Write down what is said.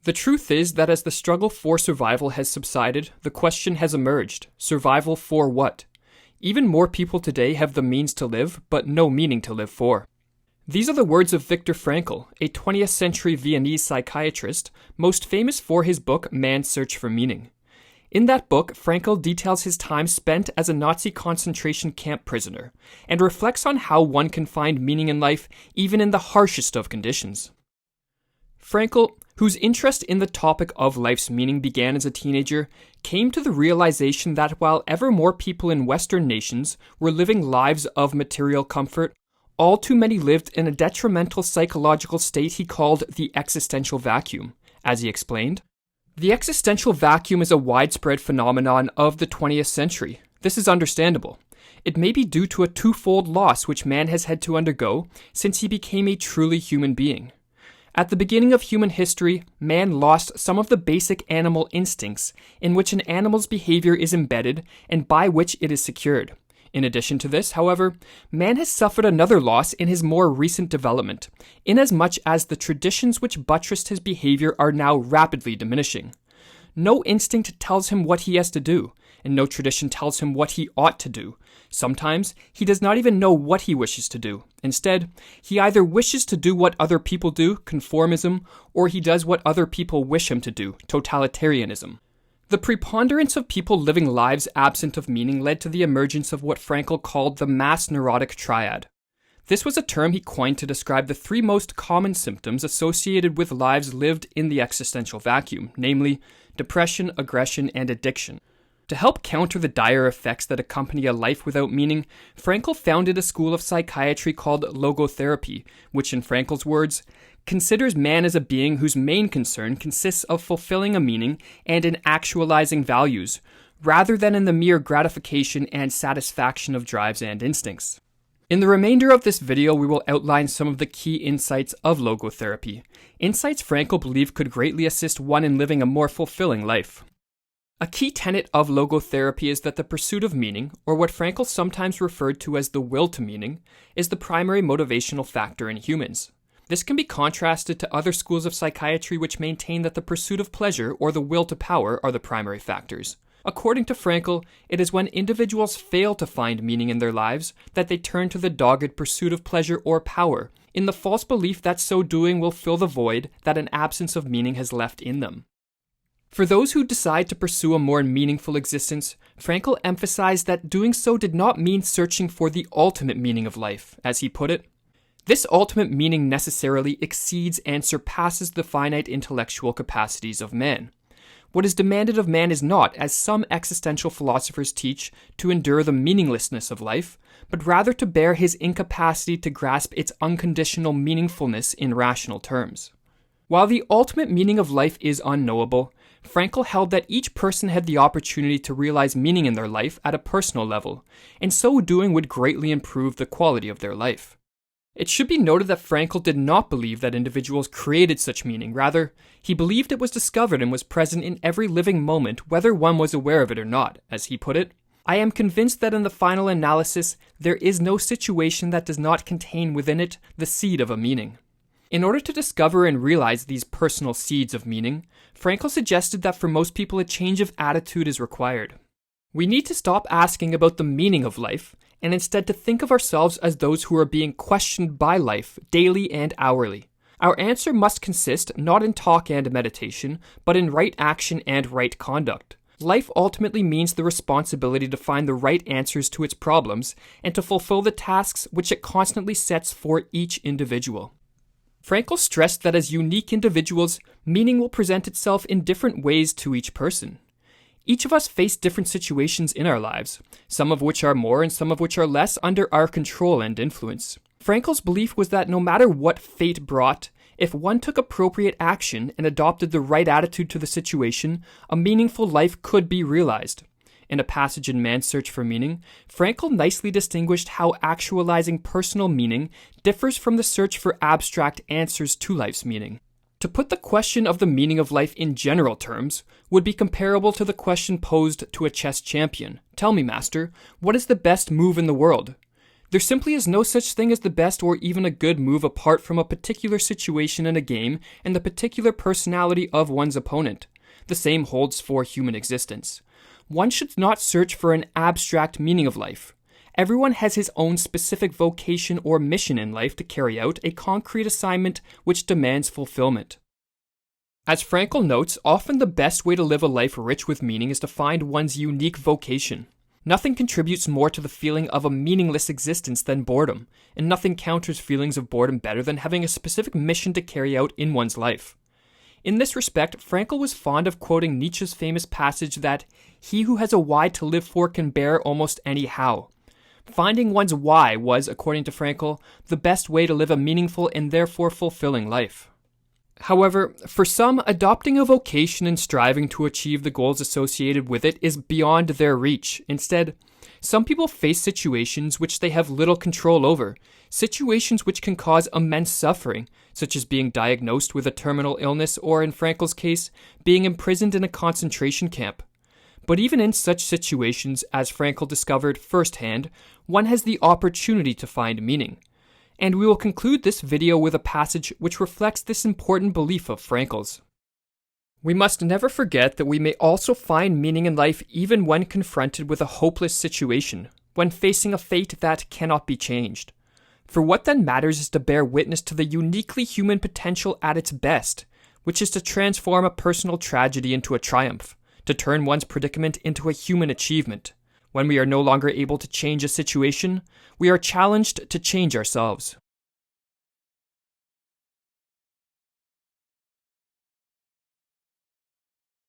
The truth is that as the struggle for survival has subsided, the question has emerged: survival for what? Even more people today have the means to live, but no meaning to live for. These are the words of Viktor Frankl, a 20th century Viennese psychiatrist, most famous for his book Man's Search for Meaning. In that book, Frankl details his time spent as a Nazi concentration camp prisoner, and reflects on how one can find meaning in life even in the harshest of conditions. Frankl, whose interest in the topic of life's meaning began as a teenager, came to the realization that while ever more people in Western nations were living lives of material comfort, all too many lived in a detrimental psychological state he called the existential vacuum. As he explained, the existential vacuum is a widespread phenomenon of the 20th century. This is understandable. It may be due to a twofold loss which man has had to undergo since he became a truly human being. At the beginning of human history, man lost some of the basic animal instincts in which an animal's behavior is embedded and by which it is secured. In addition to this, however, man has suffered another loss in his more recent development, inasmuch as the traditions which buttressed his behavior are now rapidly diminishing. No instinct tells him what he has to do, and no tradition tells him what he ought to do. Sometimes he does not even know what he wishes to do. Instead, he either wishes to do what other people do, conformism, or he does what other people wish him to do, totalitarianism. The preponderance of people living lives absent of meaning led to the emergence of what Frankl called the mass neurotic triad. This was a term he coined to describe the three most common symptoms associated with lives lived in the existential vacuum, namely depression, aggression, and addiction. To help counter the dire effects that accompany a life without meaning, Frankl founded a school of psychiatry called Logotherapy, which in Frankl's words, considers man as a being whose main concern consists of fulfilling a meaning and in actualizing values, rather than in the mere gratification and satisfaction of drives and instincts. In the remainder of this video, we will outline some of the key insights of logotherapy, insights Frankl believed could greatly assist one in living a more fulfilling life. A key tenet of logotherapy is that the pursuit of meaning, or what Frankl sometimes referred to as the will to meaning, is the primary motivational factor in humans. This can be contrasted to other schools of psychiatry which maintain that the pursuit of pleasure or the will to power are the primary factors. According to Frankl, it is when individuals fail to find meaning in their lives that they turn to the dogged pursuit of pleasure or power, in the false belief that so doing will fill the void that an absence of meaning has left in them. For those who decide to pursue a more meaningful existence, Frankl emphasized that doing so did not mean searching for the ultimate meaning of life, as he put it. This ultimate meaning necessarily exceeds and surpasses the finite intellectual capacities of man. What is demanded of man is not, as some existential philosophers teach, to endure the meaninglessness of life, but rather to bear his incapacity to grasp its unconditional meaningfulness in rational terms. While the ultimate meaning of life is unknowable, Frankl held that each person had the opportunity to realize meaning in their life at a personal level, and so doing would greatly improve the quality of their life. It should be noted that Frankl did not believe that individuals created such meaning. Rather, he believed it was discovered and was present in every living moment, whether one was aware of it or not. As he put it, "I am convinced that in the final analysis, there is no situation that does not contain within it the seed of a meaning." In order to discover and realize these personal seeds of meaning, Frankl suggested that for most people a change of attitude is required. We need to stop asking about the meaning of life, and instead to think of ourselves as those who are being questioned by life daily and hourly. Our answer must consist not in talk and meditation, but in right action and right conduct. Life ultimately means the responsibility to find the right answers to its problems and to fulfill the tasks which it constantly sets for each individual. Frankl stressed that as unique individuals, meaning will present itself in different ways to each person. Each of us face different situations in our lives, some of which are more and some of which are less under our control and influence. Frankl's belief was that no matter what fate brought, if one took appropriate action and adopted the right attitude to the situation, a meaningful life could be realized. In a passage in Man's Search for Meaning, Frankl nicely distinguished how actualizing personal meaning differs from the search for abstract answers to life's meaning. To put the question of the meaning of life in general terms would be comparable to the question posed to a chess champion. "Tell me, master, what is the best move in the world?" There simply is no such thing as the best or even a good move apart from a particular situation in a game and the particular personality of one's opponent. The same holds for human existence. One should not search for an abstract meaning of life. Everyone has his own specific vocation or mission in life to carry out a concrete assignment which demands fulfillment. As Frankl notes, often the best way to live a life rich with meaning is to find one's unique vocation. Nothing contributes more to the feeling of a meaningless existence than boredom, and nothing counters feelings of boredom better than having a specific mission to carry out in one's life. In this respect, Frankl was fond of quoting Nietzsche's famous passage that, "He who has a why to live for can bear almost any how." Finding one's why was, according to Frankl, the best way to live a meaningful and therefore fulfilling life. However, for some, adopting a vocation and striving to achieve the goals associated with it is beyond their reach. Instead, some people face situations which they have little control over, situations which can cause immense suffering, such as being diagnosed with a terminal illness or, in Frankl's case, being imprisoned in a concentration camp. But even in such situations, as Frankl discovered firsthand, one has the opportunity to find meaning. And we will conclude this video with a passage which reflects this important belief of Frankl's. We must never forget that we may also find meaning in life even when confronted with a hopeless situation, when facing a fate that cannot be changed. For what then matters is to bear witness to the uniquely human potential at its best, which is to transform a personal tragedy into a triumph, to turn one's predicament into a human achievement. When we are no longer able to change a situation, we are challenged to change ourselves.